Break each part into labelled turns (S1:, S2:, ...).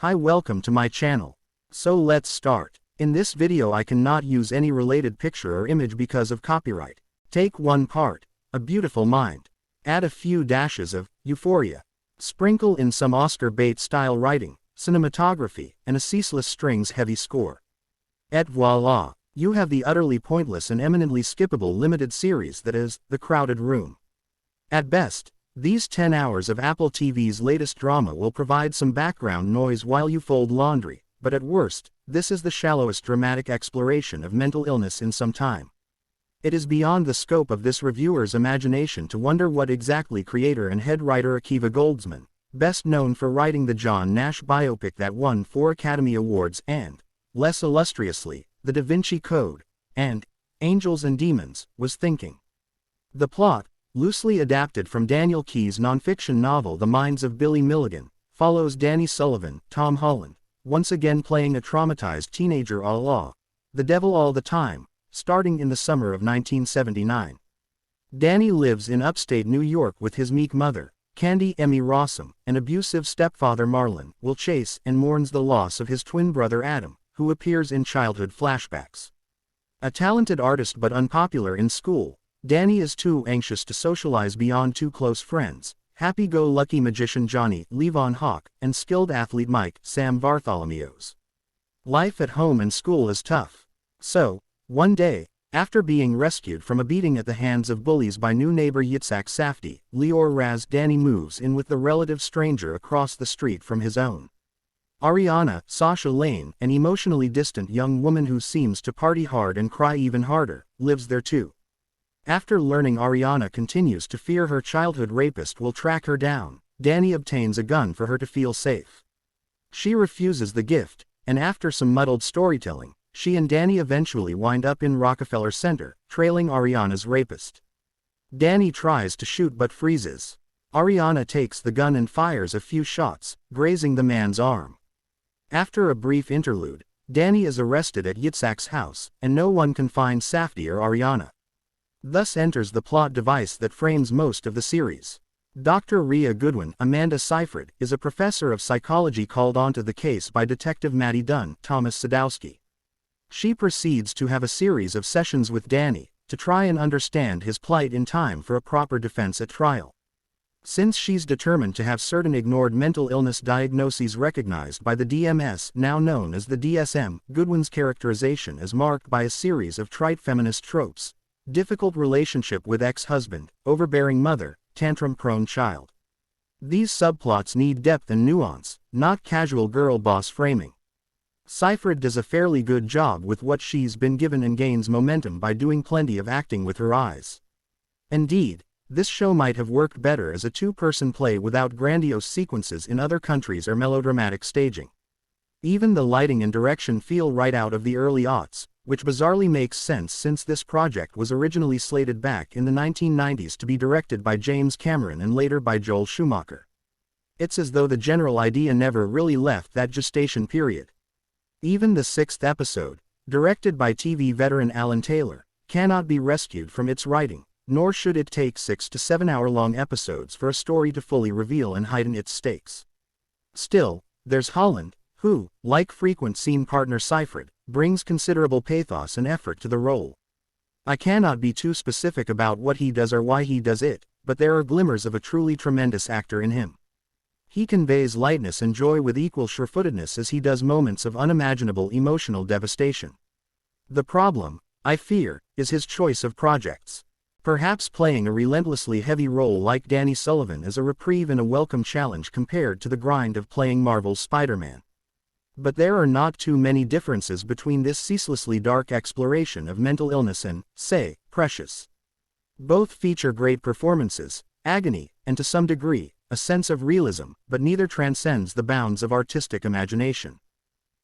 S1: Hi, welcome to my channel. So let's start. In this video I cannot use any related picture or image because of copyright. Take one part, A Beautiful Mind. Add a few dashes of euphoria. Sprinkle in some Oscar bait style writing, cinematography, and a ceaseless strings heavy score. Et voila, you have the utterly pointless and eminently skippable limited series that is, The Crowded Room. At best, these 10 hours of Apple TV's latest drama will provide some background noise while you fold laundry, but at worst, this is the shallowest dramatic exploration of mental illness in some time. It is beyond the scope of this reviewer's imagination to wonder what exactly creator and head writer Akiva Goldsman, best known for writing the John Nash biopic that won 4 Academy Awards and, less illustriously, The Da Vinci Code, and Angels and Demons, was thinking. The plot, loosely adapted from Daniel Keyes' nonfiction novel The Minds of Billy Milligan, follows Danny Sullivan, Tom Holland, once again playing a traumatized teenager a la The Devil All the Time, starting in the summer of 1979. Danny lives in upstate New York with his meek mother, Candy Emmy Rossum, and abusive stepfather Marlon Will Chase, and mourns the loss of his twin brother Adam, who appears in childhood flashbacks. A talented artist but unpopular in school, Danny is too anxious to socialize beyond 2 close friends, happy-go-lucky magician Johnny Levon Hawk, and skilled athlete Mike Sam Bartholomews. Life at home and school is tough. So, one day, after being rescued from a beating at the hands of bullies by new neighbor Yitzhak Safdie, Lior Raz, Danny moves in with the relative stranger across the street from his own. Ariana, Sasha Lane, an emotionally distant young woman who seems to party hard and cry even harder, lives there too. After learning Ariana continues to fear her childhood rapist will track her down, Danny obtains a gun for her to feel safe. She refuses the gift, and after some muddled storytelling, she and Danny eventually wind up in Rockefeller Center, trailing Ariana's rapist. Danny tries to shoot but freezes. Ariana takes the gun and fires a few shots, grazing the man's arm. After a brief interlude, Danny is arrested at Yitzhak's house, and no one can find Safdie or Ariana. Thus enters the plot device that frames most of the series. Dr. Rhea Goodwin, Amanda Seyfried, is a professor of psychology called onto the case by Detective Maddie Dunn, Thomas Sadowski. She proceeds to have a series of sessions with Danny, to try and understand his plight in time for a proper defense at trial. Since she's determined to have certain ignored mental illness diagnoses recognized by the DMS, now known as the DSM, Goodwin's characterization is marked by a series of trite feminist tropes: difficult relationship with ex-husband, overbearing mother, tantrum-prone child. These subplots need depth and nuance, not casual girl boss framing. Seyfried does a fairly good job with what she's been given and gains momentum by doing plenty of acting with her eyes. Indeed, this show might have worked better as a 2-person play without grandiose sequences in other countries or melodramatic staging. Even the lighting and direction feel right out of the early aughts, which bizarrely makes sense since this project was originally slated back in the 1990s to be directed by James Cameron and later by Joel Schumacher. It's as though the general idea never really left that gestation period. Even the 6th episode, directed by TV veteran Alan Taylor, cannot be rescued from its writing, nor should it take 6 to 7 hour-long episodes for a story to fully reveal and heighten its stakes. Still, there's Holland, who, like frequent scene partner Seyfried, brings considerable pathos and effort to the role. I cannot be too specific about what he does or why he does it, but there are glimmers of a truly tremendous actor in him. He conveys lightness and joy with equal surefootedness as he does moments of unimaginable emotional devastation. The problem, I fear, is his choice of projects. Perhaps playing a relentlessly heavy role like Danny Sullivan is a reprieve and a welcome challenge compared to the grind of playing Marvel's Spider-Man. But there are not too many differences between this ceaselessly dark exploration of mental illness and, say, Precious. Both feature great performances, agony, and to some degree, a sense of realism, but neither transcends the bounds of artistic imagination.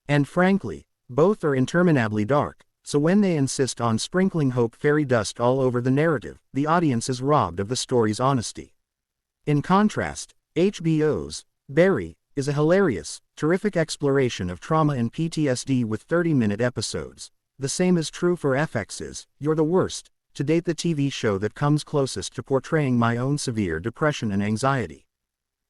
S1: And frankly, both are interminably dark, so when they insist on sprinkling hope fairy dust all over the narrative, the audience is robbed of the story's honesty. In contrast, HBO's Barry is a hilarious, terrific exploration of trauma and PTSD with 30-minute episodes. The same is true for FX's You're the Worst, to date the TV show that comes closest to portraying my own severe depression and anxiety.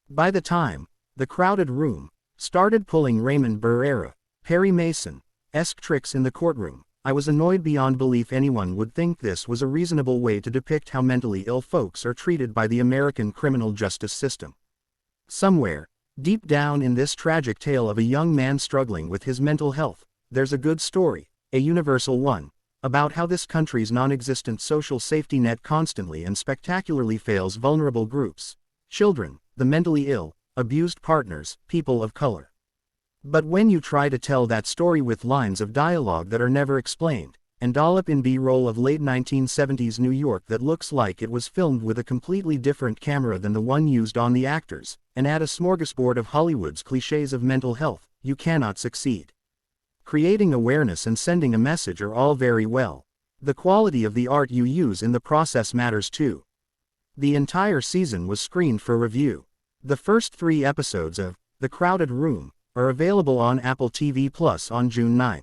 S1: By the time The Crowded Room Started pulling Raymond Burr-era, Perry Mason-esque tricks in the courtroom. I was annoyed beyond belief anyone would think this was a reasonable way to depict how mentally ill folks are treated by the American criminal justice system. Somewhere, deep down in this tragic tale of a young man struggling with his mental health, there's a good story, a universal one, about how this country's non-existent social safety net constantly and spectacularly fails vulnerable groups: children, the mentally ill, abused partners, people of color. But when you try to tell that story with lines of dialogue that are never explained, and dollop in B-roll of late 1970s New York that looks like it was filmed with a completely different camera than the one used on the actors, and add a smorgasbord of Hollywood's cliches of mental health, you cannot succeed. Creating awareness and sending a message are all very well. The quality of the art you use in the process matters too. The entire season was screened for review. The first 3 episodes of The Crowded Room are available on Apple TV Plus on June 9.